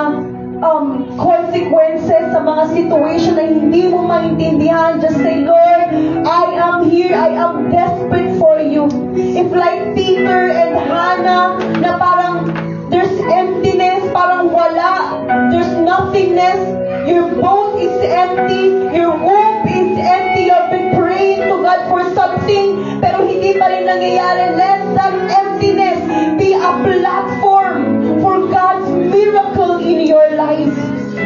consequences, sa mga situation na hindi mo maintindihan, just say, Lord, I am here. I am desperate for you. If like Peter and Hannah, na parang there's emptiness, parang wala, there's nothingness, your boat is empty, your womb is empty, you've been praying to God for something, pero hindi pa rin nangyayari. Let that emptiness be a platform for God's miracle in your life.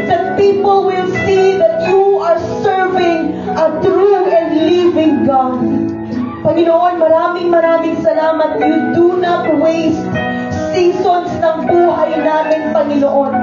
That people will see that you are serving a true and living God. Panginoon, maraming salamat. You do not waste seasons ng buhay namin, Panginoon.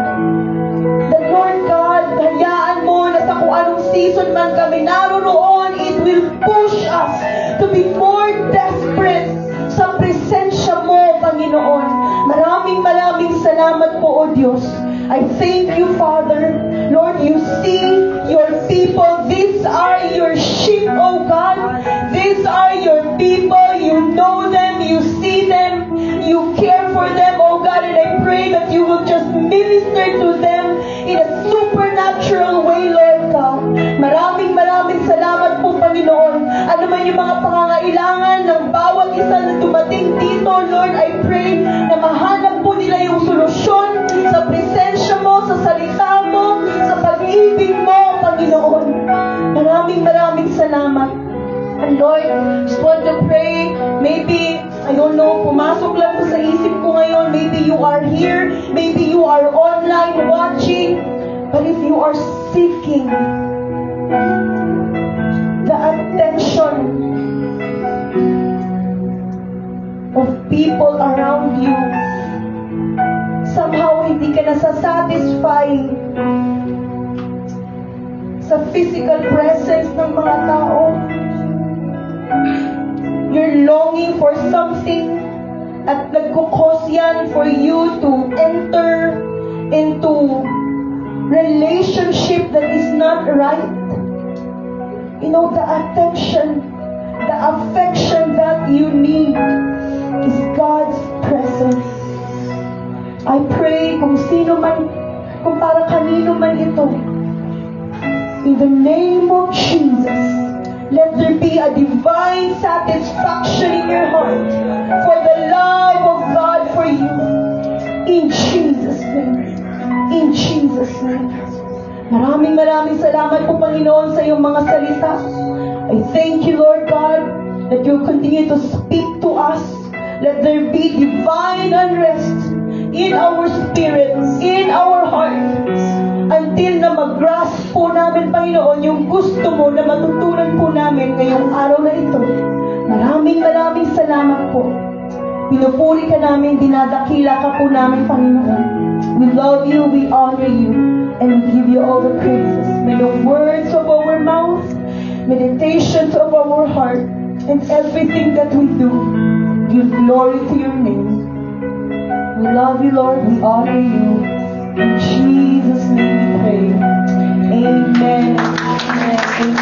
The Lord God, hayaan mo na sa kung anong season man kami naroon, it will push us to be more desperate sa presensya mo, Panginoon. Maraming salamat po, O Diyos. I thank you, Father. Lord, you see your people. These are your sheep, O God. These are your people. You know them. You see them. You care for them, O God. And I pray that you will just minister to them in a supernatural way, Lord God. Maraming salamat po, Panginoon. Ano man yung mga pangangailangan ng bawat isa na dumating dito, Lord, I pray na mahanap po nila yung solusyon sa presensya mo, sa salita mo, sa pag-ibig mo, Panginoon. Maraming salamat. And Lord, just want to pray, maybe, I don't know, pumasok lang po sa isip ko ngayon, maybe you are here, maybe you are online watching, but if you are seeking the attention of people around you, somehow hindi ka nasasatisfy sa physical presence ng mga tao. You're longing for something at nagkukos yan for you to enter into relationship that is not right. You know, the attention, the affection that you need is God's presence. I pray kung sino man, kung para kanino man ito, in the name of Jesus, let there be a divine satisfaction in your heart for the love of God for you. In Jesus' name. In Jesus' name. Maraming salamat po, Panginoon, sa iyong mga salita. I thank you, Lord God, that you continue to speak to us. Let there be divine unrest in our spirits, in our hearts, until na mag-grasp po namin, Panginoon, yung gusto mo na matutunan po namin ngayong araw na ito. Maraming salamat po. Pinupuri ka namin, dinadakila ka po namin, Panginoon. We love you, we honor you, and we give you all the praises. May the words of our mouth, meditations of our heart, and everything that we do give glory to your name. We love you, Lord. We honor you. In Jesus' name we pray. Amen. Amen. Amen.